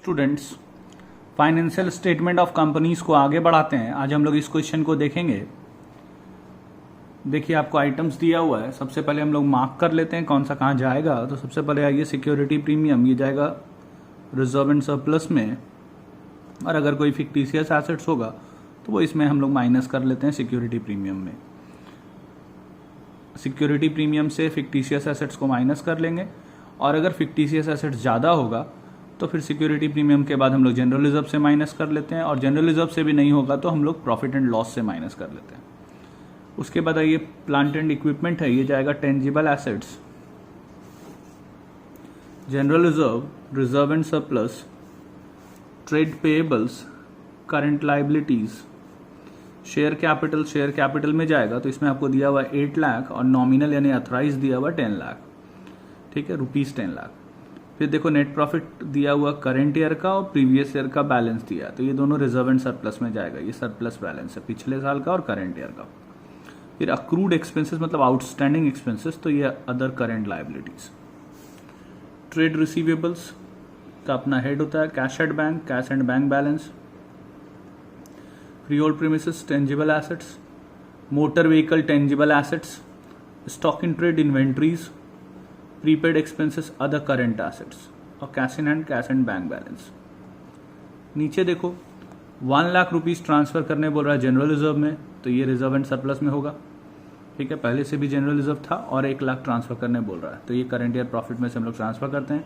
Students, financial statement of companies को आगे बढ़ाते हैं। आज हम लोग इस क्वेश्चन को देखेंगे। देखिए आपको आइटम्स दिया हुआ है। सबसे पहले हम लोग मार्क कर लेते हैं कौन सा कहाँ जाएगा। तो सबसे पहले आइए सिक्योरिटी प्रीमियम, ये जाएगा रिजर्व एंड सरप्लस में, और अगर कोई फिक्टिशियस एसेट्स होगा तो वो इसमें हम लोग माइनस कर लेते हैं सिक्योरिटी प्रीमियम में। सिक्योरिटी प्रीमियम से फिक्टिशियस एसेट्स को माइनस कर लेंगे, और अगर फिक्टिशियस एसेट्स ज़्यादा होगा तो फिर सिक्योरिटी प्रीमियम के बाद हम लोग जनरल रिजर्व से माइनस कर लेते हैं, और जनरल रिजर्व से भी नहीं होगा तो हम लोग प्रॉफिट एंड लॉस से माइनस कर लेते हैं। उसके बाद ये प्लांट एंड इक्विपमेंट है, ये जाएगा tangible assets, general reserve, reserve and surplus, trade payables, current liabilities, share capital में जाएगा। तो इसमें आपको दिया हुआ 8 लाख और नॉमिनल यानी अथराइज दिया हुआ 10 लाख, ठीक है, रुपीज 10 लाख। फिर देखो नेट प्रॉफिट दिया हुआ करंट ईयर का और प्रीवियस ईयर का बैलेंस दिया, तो ये दोनों रिजर्व एंड सरप्लस में जाएगा। ये सरप्लस बैलेंस है पिछले साल का और करंट ईयर का। फिर अक्रूड एक्सपेंसेस मतलब आउटस्टैंडिंग एक्सपेंसेस, तो ये other current liabilities. Trade receivables का अपना हेड होता है cash at bank, cash and bank balance. Freehold premises tangible assets, motor vehicle tangible assets, stock in trade inventories, prepaid expenses other current assets, और cash in hand, cash and bank balance. नीचे देखो 1 lakh rupees transfer करने बोल रहा है general reserve में, तो ये रिजर्व एंड सरप्लस में होगा, ठीक है। पहले से भी जनरल रिजर्व था, और 1 लाख ट्रांसफर करने बोल रहा है, तो ये करंट ईयर प्रॉफिट में से हम लोग ट्रांसफर करते हैं।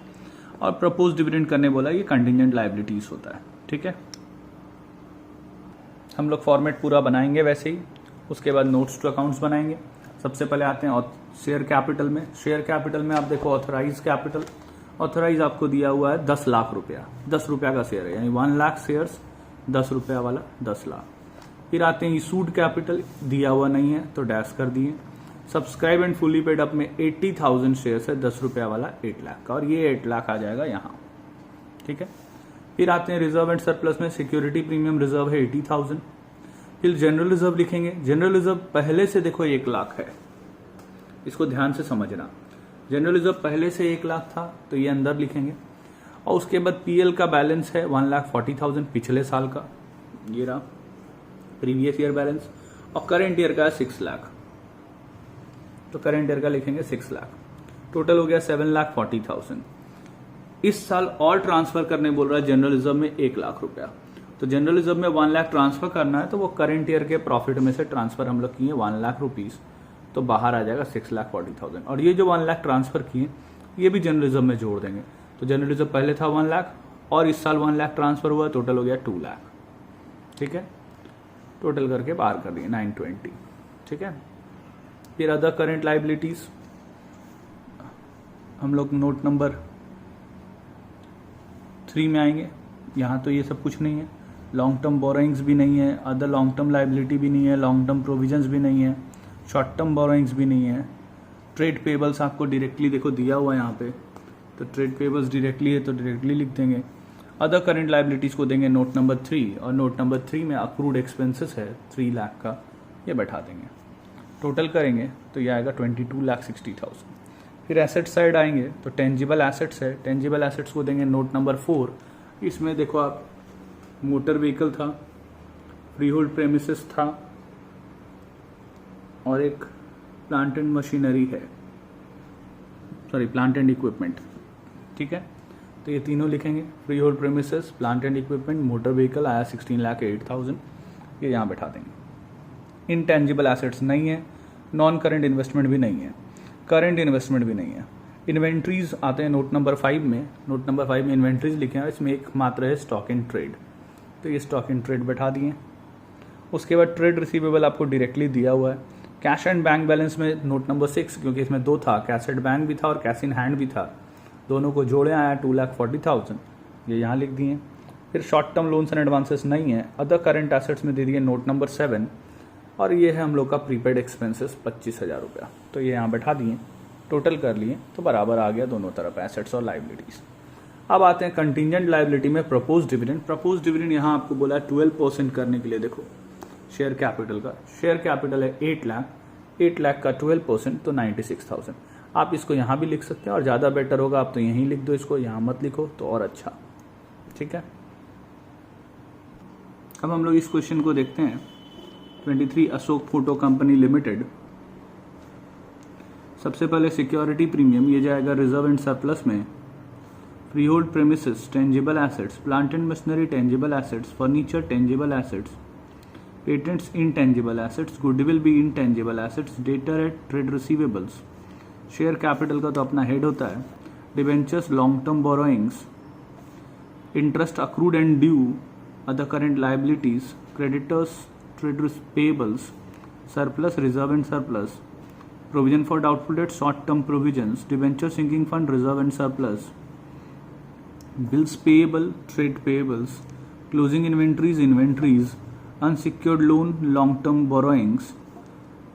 और प्रपोज डिविडेंड करने बोला, ये कंटिजेंट लाइबिलिटीज होता है, ठीक है। हम लोग फॉर्मेट पूरा बनाएंगे वैसे ही। उसके बाद नोट्स टू अकाउंट्स बनाएंगे। सबसे पहले आते हैं शेयर कैपिटल में। शेयर कैपिटल में आप देखो ऑथराइज कैपिटल, ऑथराइज आपको दिया हुआ है 10 लाख रुपया, 10 रुपया का शेयर है, यानी 1 लाख शेयर्स 10 रुपया वाला 10 लाख। फिर आते हैं इशूड कैपिटल, दिया हुआ नहीं है तो डैश कर दिए। Subscribe and fully paid up में 80,000 शेयर्स है 10 रुपया वाला 8 लाख का, और ये 8 लाख आ जाएगा यहाँ, ठीक है। फिर आते हैं रिजर्व एंड सरप्लस में, सिक्योरिटी प्रीमियम रिजर्व है 80,000। फिर जनरल रिजर्व लिखेंगे। जनरल रिजर्व पहले से देखो 1 लाख है, इसको ध्यान से समझना। जनरल रिजर्व पहले से 1 लाख था तो ये अंदर लिखेंगे। और उसके बाद पीएल का बैलेंस है 1,40,000 पिछले साल का, ये रहा प्रीवियस ईयर बैलेंस। और करंट ईयर का 6 लाख, तो करंट ईयर का लिखेंगे 6 लाख। टोटल हो गया 7,40,000। इस साल और ट्रांसफर करने बोल रहा है जनरल रिजर्व में 1 लाख रुपया, तो जनरल रिजर्व में 1 लाख ट्रांसफर करना है, तो वो करंट ईयर के प्रॉफिट में से ट्रांसफर हम लोग किए 1 लाख रुपीज, तो बाहर आ जाएगा 6,40,000। और ये जो 1 लाख ट्रांसफर किए ये भी जनरल रिजर्व में जोड़ देंगे। तो जनरल रिजर्व पहले था 1 लाख, और इस साल 1 लाख ट्रांसफर हुआ, टोटल हो गया 2 लाख, ठीक है। टोटल करके बाहर कर दिए 920, ठीक है। फिर अदर करंट लाइबिलिटीज हम लोग नोट नंबर 3 में आएंगे। यहाँ तो ये सब कुछ नहीं है, लॉन्ग टर्म बोरोइंग्स भी नहीं है, अदर लॉन्ग टर्म लाइबिलिटी भी नहीं है, लॉन्ग टर्म प्रोविजंस भी नहीं है, शॉर्ट टर्म बोरोइंग्स भी नहीं है। ट्रेड पेबल्स आपको डायरेक्टली देखो दिया हुआ है यहाँ पे, तो ट्रेड पेबल्स डायरेक्टली है तो डायरेक्टली लिख देंगे। अदर करंट लाइबिलिटीज को देंगे नोट नंबर 3, और नोट नंबर 3 में अक्रूड एक्सपेंसेस है 3 लाख का, ये बैठा देंगे। टोटल करेंगे तो ये आएगा 22,60,000। फिर एसेट साइड आएंगे तो टेंजिबल एसेट्स है, टेंजिबल एसेट्स को देंगे नोट नंबर 4। इसमें देखो आप मोटर व्हीकल था, फ्रीहोल्ड प्रेमिसेस था, और एक प्लांट एंड मशीनरी है, सॉरी प्लांट एंड इक्विपमेंट, ठीक है। तो ये तीनों लिखेंगे, freehold premises, plant and equipment, motor vehicle आया 16,08,000, ये यहाँ बैठा देंगे। इनटेंजिबल एसेट्स नहीं है, नॉन करंट इन्वेस्टमेंट भी नहीं है, करंट इन्वेस्टमेंट भी नहीं है। इन्वेंट्रीज आते हैं नोट नंबर 5 में। नोट नंबर 5 में इन्वेंट्रीज लिखे हैं, इसमें एक मात्र है स्टॉक इन ट्रेड, तो ये स्टॉक इन ट्रेड बैठा दिए। उसके बाद ट्रेड रिसीवेबल आपको डायरेक्टली दिया हुआ है। कैश एंड बैंक बैलेंस में नोट नंबर 6, क्योंकि इसमें 2 था, कैश एट बैंक भी था और कैश इन हैंड भी था, दोनों को जोड़े आया 2,40,000, ये यहाँ लिख दिए। फिर short term loans and advances नहीं है। अदर करंट एसेट्स में दे दिए नोट नंबर 7, और ये है हम लोग का प्रीपेड एक्सपेंसेस 25,000 रुपया, तो ये यहाँ बैठा दिए। टोटल कर लिए तो बराबर आ गया दोनों तरफ एसेट्स और लाइबिलिटीज। अब आते हैं कंटिजेंट लाइबिलिटी में प्रपोज डिविडेंड। प्रपोज डिविडेंड यहाँ आपको बोला है 12% करने के लिए। देखो शेयर कैपिटल का, शेयर कैपिटल है 8 लाख, 8 लाख का 12% तो 96,000। आप इसको यहाँ भी लिख सकते हैं, और ज़्यादा बेटर होगा आप तो यहीं लिख दो, इसको यहाँ मत लिखो तो और अच्छा, ठीक है। अब हम लोग इस क्वेश्चन को देखते हैं। 23 अशोक फोटो कंपनी लिमिटेड, सबसे पहले सिक्योरिटी प्रीमियम ये जाएगा रिजर्व एंड सरप्लस में। Free hold premises tangible assets, plant and machinery tangible assets, furniture tangible assets, patents intangible assets, goodwill भी intangible assets, debtor at trade receivables. Share capital का तो अपना head होता है। Debentures long term borrowings, interest accrued and due, other current liabilities, creditors, trade payables, surplus, reserve and surplus, provision for doubtful debt, short term provisions, debenture sinking fund, reserve and surplus, bills payable, trade payables, closing inventories, unsecured loan, long term borrowings,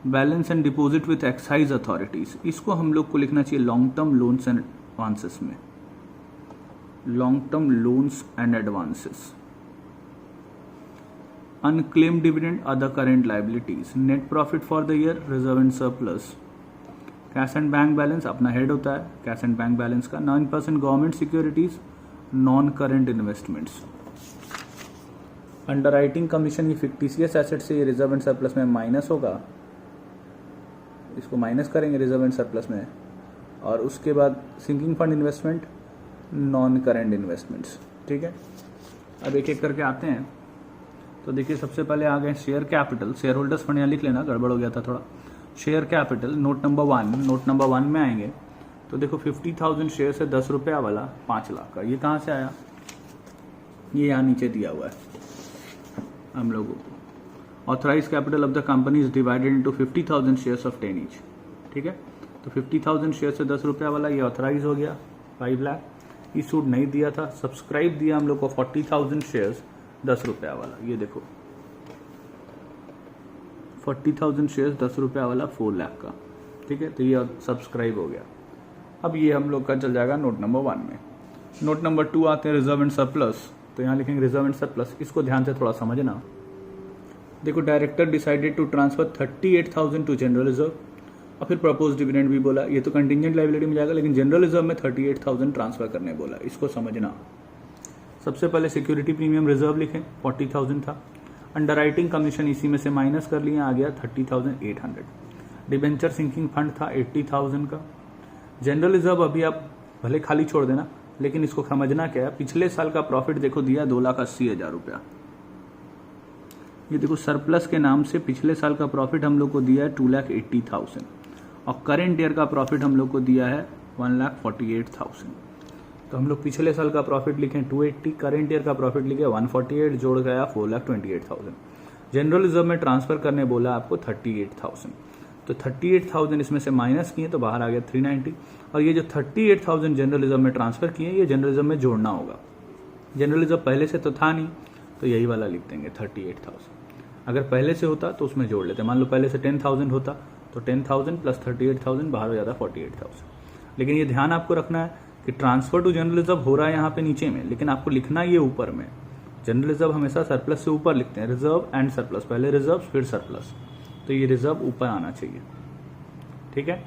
balance and deposit with excise authorities. इसको हम लोग को लिखना चाहिए long term loans and advances में, long term loans and advances. Unclaimed dividend, other current liabilities, net profit for the year, reserve and surplus, cash and bank balance अपना head होता है कैश एंड बैंक बैलेंस का। 9% government securities, non current investments. Underwriting commission, ये fictitious asset से ये reserve and surplus में minus होगा, इसको माइनस करेंगे रिजर्व एंड सरप्लस में। और उसके बाद sinking fund investment, non current investments. ठीक है, अब एक एक करके आते हैं। तो देखिए सबसे पहले आ गए share capital, share holders fund यहाँ लिख लेना, गड़बड़ हो गया था थोड़ा। Share capital note number 1, note number 1 में आएंगे तो देखो 50,000 शेयर से 10 रुपया वाला 5 लाख का, ये कहाँ से आया? ये यहाँ नीचे दिया हुआ है हम लोगों को। Authorise capital of the company is divided into 50,000 shares of 10 each. ठीक है, तो 50,000 शेयर से 10 रुपया वाला ये ऑथराइज हो गया 5 लाख। इशूड नहीं दिया था, सब्सक्राइब दिया हम लोग को 40,000 शेयर्स 10 रुपया वाला, ये देखो 40,000 शेयर्स 10 रुपया वाला 4 लाख का। ठीक है, तो ये सब्सक्राइब हो गया। अब ये हम लोग का चल जाएगा नोट नंबर 1 में। नोट नंबर 2 आते हैं रिजर्व एंड सरप्लस, तो यहाँ लिखेंगे रिजर्व एंड सरप्लस। इसको ध्यान से थोड़ा समझना। देखो director decided to transfer 38,000 to general reserve, और फिर प्रपोज डिविडेंड भी बोला। ये तो कंटिंजेंट लायबिलिटी में जाएगा, लेकिन जनरल रिजर्व में 38,000 ट्रांसफर करने बोला, इसको समझना। सबसे पहले सिक्योरिटी प्रीमियम रिजर्व लिखें 40,000 था। अंडरराइटिंग कमीशन इसी में से माइनस कर लिए, आ गया 30,800। डिबेंचर सिंकिंग फंड था 80,000 का। जनरल रिजर्व अभी आप भले खाली छोड़ देना, लेकिन इसको समझना क्या है, पिछले साल का प्रॉफिट देखो दिया 2,80,000 रुपया। ये देखो सरप्लस के नाम से पिछले साल का प्रॉफिट हम लोग को दिया है 2,80,000, और करेंट ईयर का प्रॉफिट हम लोग को दिया है 1,48,000। तो हम लोग पिछले साल का प्रॉफिट लिखें 280, करेंट ईयर का प्रॉफिट लिखे 148, जोड़ गया 4,28,000। जनरल रिजर्व में ट्रांसफर करने बोला आपको 38,000, तो 38,000 इसमें से माइनस किए तो बाहर आ गया 390। और ये जो 38,000 जनरल रिजर्व में ट्रांसफर किए, ये जनरल रिजर्व में जोड़ना होगा। जनरल रिजर्व पहले से तो था नहीं, तो यही वाला लिख देंगे 38,000। अगर पहले से होता तो उसमें जोड़ लेते, मान लो पहले से 10,000 होता तो 10,000 प्लस 38,000 बाहर हो जाता 48,000। लेकिन ये ध्यान आपको रखना है कि ट्रांसफर टू जनरल रिजर्व हो रहा है यहाँ पे नीचे में, लेकिन आपको लिखना ये ऊपर में। जनरल रिजर्व हमेशा सरप्लस से ऊपर लिखते हैं, रिजर्व एंड सरप्लस, पहले रिजर्व फिर सरप्लस, तो ये रिजर्व ऊपर आना चाहिए। ठीक है,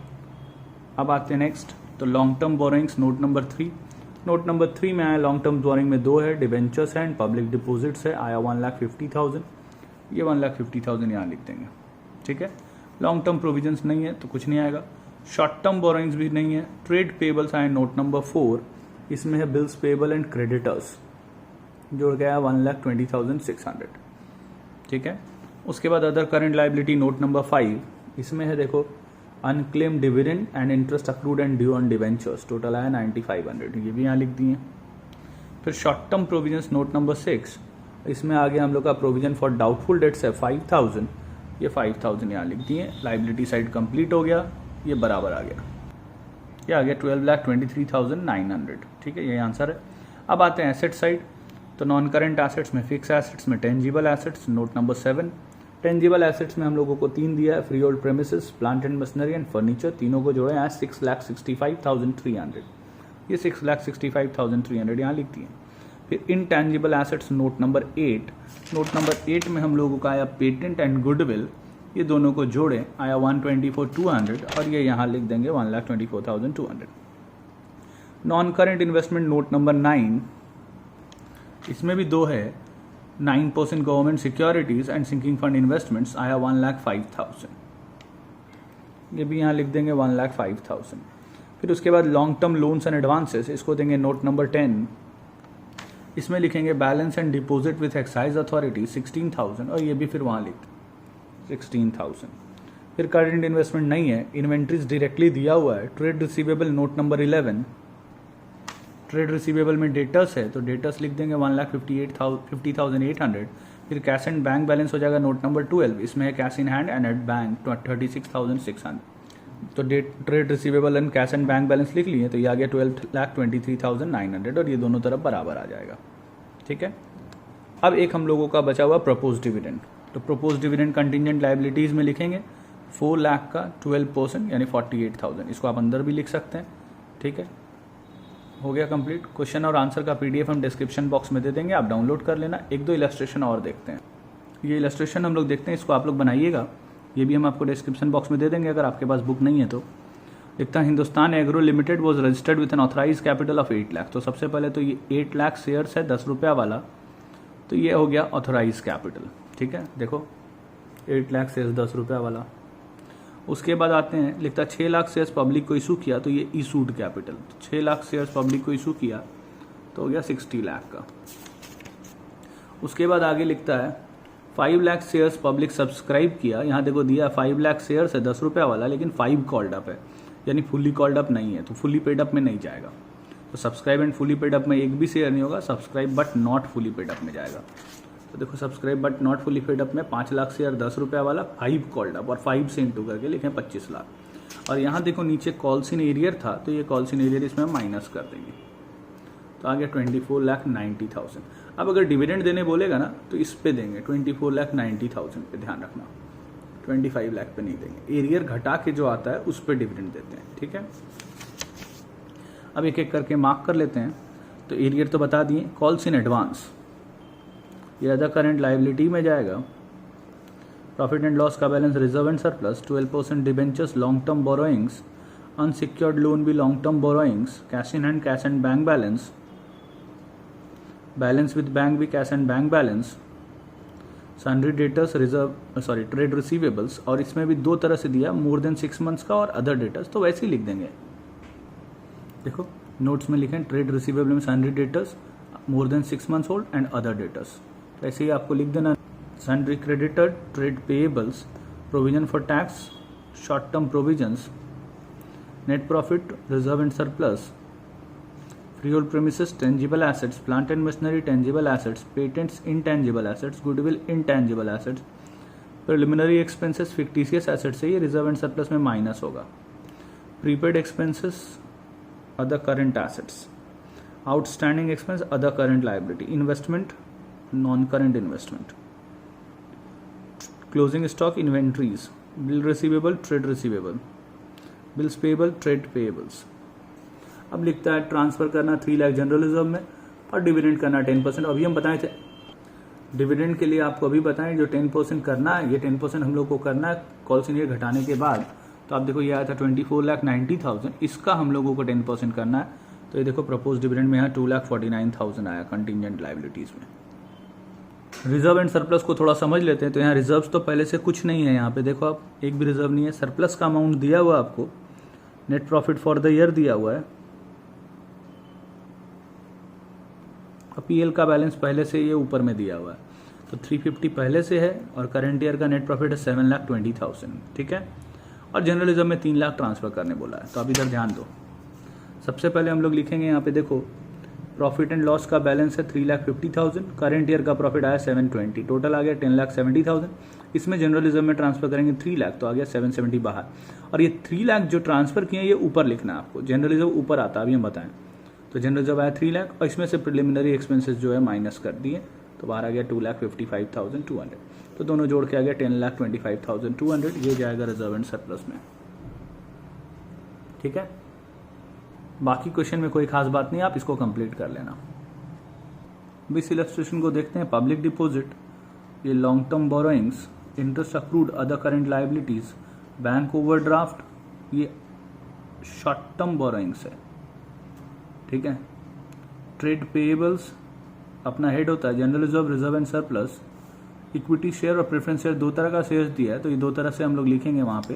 अब आते हैं नेक्स्ट, तो long term borrowings note number 3। Note number 3 में आया लॉन्ग टर्म बोरोइंग में 2 है, डिबेंचर्स एंड पब्लिक डिपोजिट्स है, आया 1,50,000। ये 1,50,000 यहाँ लिख देंगे। ठीक है, लॉन्ग टर्म प्रोविजंस नहीं है तो कुछ नहीं आएगा। शॉर्ट टर्म बोरोइंग्स भी नहीं है। ट्रेड पेबल्स आए नोट नंबर 4, इसमें है बिल्स पेबल एंड क्रेडिटर्स, जोड़ गया 1,20,600। ठीक है, उसके बाद other current liability note number 5, इसमें है देखो unclaim dividend and interest accrued and due on debentures, total आया 9,500, ये भी यहाँ लिख दिए। फिर short term provisions note number 6, इसमें आ गया हम लोग का प्रोविजन फॉर डाउटफुल डेट्स है 5,000, ये 5,000 यहाँ लिख दिए। लाइबिलिटी साइड कंप्लीट हो गया, ये बराबर आ गया, ये आ गया 12,23,900। ठीक है, ये आंसर है। अब आते हैं एसेट साइड, तो नॉन करेंट एसेट्स में फिक्स एसेट्स में tangible assets note number 7। Tangible assets में हम लोगों को 3 दिया है, free hold premises, plant and machinery and furniture, तीनों को जोड़े हैं 6,65,300। ये 6,65,300 यहाँ लिख दिए। फिर intangible assets note number 8, note number 8 में हम लोगों का आया पेटेंट एंड गुडविल, ये दोनों को जोड़े आया 124,200, और ये यहाँ लिख देंगे 1,24,200। Non current investment note number 9, इसमें भी दो है, 9% government securities and sinking fund investments आया 1,05,000, ये भी यहाँ लिख देंगे 1,05,000। फिर उसके बाद long term loans and advances, इसको देंगे नोट नंबर 10, इसमें लिखेंगे balance and deposit with excise authority 16,000, और ये भी फिर वहाँ लिख 16,000। फिर करंट इन्वेस्टमेंट नहीं है, इन्वेंट्रीज डायरेक्टली दिया हुआ है, trade receivable note number 11, trade receivable में डेटर्स है तो डेटर्स लिख देंगे 1,50,800। फिर कैश एंड बैंक बैलेंस हो जाएगा नोट नंबर 12, इसमें है cash in hand and at bank 36,600, तो trade receivable and cash and bank balance लिख लिए, तो ये आ गया 12,23,900, और ये दोनों तरफ बराबर आ जाएगा। ठीक है, अब एक हम लोगों का बचा हुआ प्रपोज डिविडेंड, तो प्रपोज डिविडेंड कंटिजेंट लाइबिलिटीज में लिखेंगे 4 लाख का 12% यानी 48,000, इसको आप अंदर भी लिख सकते हैं। ठीक है, हो गया कंप्लीट। क्वेश्चन और आंसर का पीडीएफ हम डिस्क्रिप्शन बॉक्स में दे देंगे, आप डाउनलोड कर लेना। एक दो इलस्ट्रेशन और देखते हैं, ये इलस्ट्रेशन हम लोग देखते हैं, इसको आप लोग बनाइएगा, ये भी हम आपको डिस्क्रिप्शन बॉक्स में दे देंगे अगर आपके पास बुक नहीं है तो। लिखता है Hindustan agro limited was registered with an authorise capital of 8 lakh, तो सबसे पहले तो ये 8 लाख शेयर्स है 10 रुपया वाला, तो ये हो गया ऑथराइज कैपिटल। ठीक है, देखो 8 लाख शेयर्स 10 रुपया वाला। उसके बाद आते हैं, लिखता है 6 लाख शेयर्स पब्लिक को इशू किया, तो ये इशूड कैपिटल, तो 6 लाख शेयर्स पब्लिक को इशू किया तो हो गया 60 लाख का। उसके बाद आगे लिखता है 5 लाख शेयर्स पब्लिक सब्सक्राइब किया, यहाँ देखो दिया 5 लाख शेयर्स है 10 रुपया वाला, लेकिन 5 कॉल्ड अप है, यानी फुली कॉल्ड अप नहीं है, तो फुली पेड अप में नहीं जाएगा। तो subscribe and fully paid up में एक भी शेयर नहीं होगा, subscribe but not fully paid up में जाएगा। तो देखो subscribe but not fully paid up में 5 लाख शेयर 10 रुपया वाला, 5 कॉल्ड अप, और 5 से इंटू करके लिखें 25 लाख। और यहाँ देखो नीचे कॉल्स इन एरियर था, तो ये कॉल्स इन एरियर इसमें माइनस कर देंगे, तो आ गया 24,90,000। अब अगर डिविडेंड देने बोलेगा ना तो इस पे देंगे 24,90,000 पे, ध्यान रखना 25 लाख पे नहीं देंगे, एरियर घटा के जो आता है उस पर डिविडेंड देते हैं। ठीक है, अब एक एक करके मार्क कर लेते हैं। तो एरियर तो बता दिए, कॉल्स इन एडवांस ये अदर करंट लाइबिलिटी में जाएगा। प्रॉफिट एंड लॉस का balance reserve and surplus, 12% debentures long term borrowings, unsecured loan भी long term borrowings, cash in hand cash and bank balance, balance with bank भी cash and bank balance, sundry debtors trade receivables, और इसमें भी दो तरह से दिया, more than 6 months का और अदर डेटर्स, तो वैसे ही लिख देंगे। देखो नोट्स में लिखें ट्रेड रिसीवेबल में sundry debtors more than 6 months old and other debtors, तो ऐसे ही आपको लिख देना sundry creditor, trade payables, provision for tax, short term provisions, net profit, reserve and surplus, freehold premises, tangible assets, plant and machinery, tangible assets, patents, intangible assets, goodwill, intangible assets, preliminary expenses, fictitious assets है, ये reserve and surplus में minus होगा, prepaid expenses, other current assets, outstanding expense, other current liability, investment, non-current investment, closing stock, inventories, bill receivable, trade receivable, bills payable, trade payables। अब लिखता है transfer करना 3 lakh general reserve में और dividend करना 10%। अभी हम बताए थे डिविडेंड के लिए, आपको अभी बताएं जो 10% करना है, ये 10% हम लोग को करना है कॉल सीनियर घटाने के बाद। तो आप देखो ये आया था 24,90,000, इसका हम लोगों को 10% करना है, तो ये देखो प्रपोज डिविडेंड में यहाँ 2,49,000 आया कंटिजेंट लाइबिलिटीज में। रिजर्व एंड सरप्लस को थोड़ा समझ लेते हैं। तो यहाँ रिजर्व्स तो पहले से कुछ नहीं है, यहाँ पे देखो आप एक भी रिजर्व नहीं है, सरप्लस का अमाउंट दिया हुआ है आपको, net profit for the year दिया हुआ है, पीएल का बैलेंस पहले से ये ऊपर में दिया हुआ है, तो 350 पहले से है, और करंट ईयर का नेट प्रॉफिट है 7,20,000। ठीक है, और जनरलिज्म में 3 लाख ट्रांसफर करने बोला है, तो अब इधर ध्यान दो। सबसे पहले हम लोग लिखेंगे यहाँ पे देखो प्रॉफिट एंड लॉस का बैलेंस है 3,50,000, करंट ईयर का प्रॉफिट आया 720, टोटल आ गया 10,70,000। इसमें जनरलिज्म में ट्रांसफर करेंगे 3 लाख, तो आ गया 770 बाहर, और ये 3 लाख जो ट्रांसफर किए ये ऊपर लिखना है आपको, जनरलिज्म ऊपर आता है, अभी हम बताएं। तो जनरल जब आया 3 लाख, और इसमें से प्रिलिमिनरी एक्सपेंसेस जो है माइनस कर दिए, तो बाहर आ गया 2,55,200, तो दोनों जोड़ के आ गया 10,25,200, ये जाएगा रिजर्व एंड सरप्लस में। ठीक है, बाकी क्वेश्चन में कोई खास बात नहीं, आप इसको कंप्लीट कर लेना। इस इलस्ट्रेशन को देखते हैं। पब्लिक डिपॉजिट, ये long term borrowings, interest accrued, other current liabilities, bank overdraft, ये शॉर्ट टर्म बोरोइंग्स है। ठीक है, ट्रेड पेएबल्स, अपना हेड होता है general reserve, reserve and surplus, equity share और प्रेफरेंस शेयर, दो तरह का शेयर दिया है तो ये दो तरह से हम लोग लिखेंगे वहाँ पे।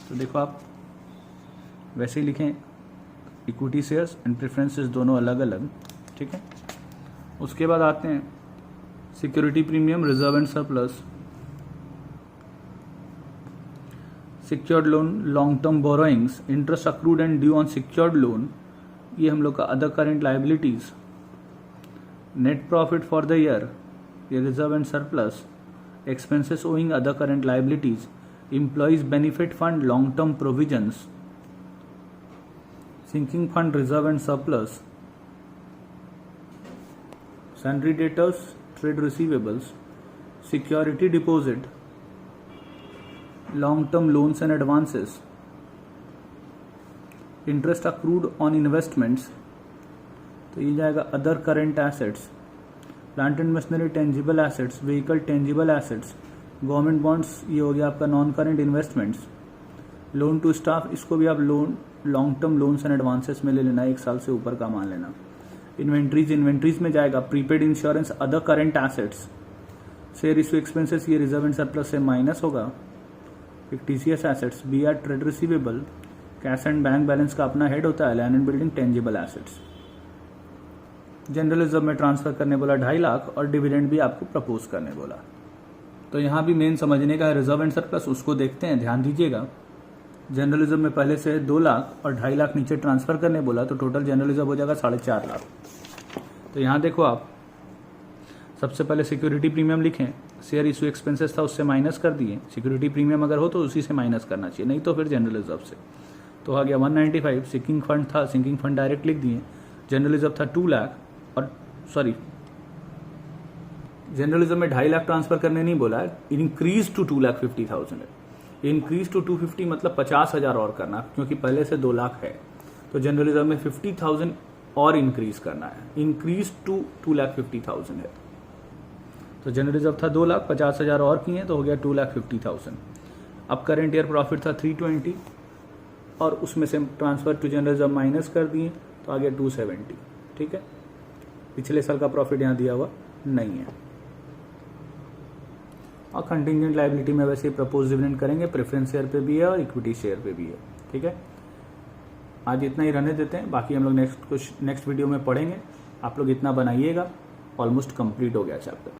तो देखो आप वैसे ही लिखें, equity shares and preference shares दोनों अलग अलग, ठीक है। उसके बाद आते हैं security premium, reserve and surplus, secured loan, long term borrowings, interest accrued and due on secured loan, ये हम लोग का other current liabilities, net profit for the year, ये reserve and surplus, expenses owing other current liabilities, employees benefit fund, long term provisions, sinking fund, reserve and surplus, salary debtors, trade receivables, security deposit, long term loans and advances, interest accrued on investments, तो ये जाएगा other current assets, plant and machinery tangible assets, vehicle tangible assets, government bonds, ये हो गया आपका non current investments, loan to staff, इसको भी आप loan long term loans and advances में ले लेना, 1 साल से ऊपर का मान लेना। इन्वेंट्रीज, इन्वेंट्रीज में जाएगा prepaid insurance, other current assets, share issue expenses, ये रिजर्व एंड सरप्लस से माइनस होगा, fictitious assets, B R trade receivable, cash and bank balance का अपना हेड होता है, land and building, tangible assets. General reserve में ट्रांसफर करने बोला 2.5 लाख और डिविडेंड भी आपको प्रपोज करने बोला। तो यहाँ भी मेन समझने का है रिजर्व एंड सरप्लस, उसको देखते हैं, ध्यान दीजिएगा। जनरल रिजर्व में पहले से 2 लाख और 2.5 लाख नीचे ट्रांसफर करने बोला, तो टोटल जनरल रिजर्व हो जाएगा 4.5 लाख। तो यहाँ देखो आप सबसे पहले सिक्योरिटी प्रीमियम लिखें, शेयर इशू एक्सपेंसेस था उससे माइनस कर दिए, सिक्योरिटी प्रीमियम अगर हो तो उसी से माइनस करना चाहिए, नहीं तो फिर जनरल रिजर्व से। तो आ गया 195, सिंकिंग फंड था, सिंकिंग फंड डायरेक्ट लिख दिए, जनरल रिजर्व था 2 लाख और सॉरी जनरल रिजर्व में 2.5 लाख ट्रांसफर करने नहीं बोला है, इंक्रीज टू 2,50,000 है। इंक्रीज टू 250 मतलब 50,000 और करना, क्योंकि पहले से 2 लाख है तो जनरल रिजर्व में 50,000 और इंक्रीज करना है, इंक्रीज टू 2,50,000 है। तो जनरल रिजर्व था 2 लाख, 50,000 और किए तो हो गया 2,50,000। अब करेंट ईयर प्रॉफिट था 320 और उसमें से transfer to general reserve minus कर दिए तो आ गया 270, ठीक है। पिछले साल का प्रॉफिट यहाँ दिया हुआ नहीं है। और कंटिंजेंट लायबिलिटी में वैसे प्रपोज डिविडेंड करेंगे, प्रेफरेंस शेयर पे भी है और इक्विटी शेयर पे भी है, ठीक है। आज इतना ही रहने देते हैं, बाकी हम लोग नेक्स्ट वीडियो में पढ़ेंगे। आप लोग इतना बनाइएगा, ऑलमोस्ट कंप्लीट हो गया चैप्टर।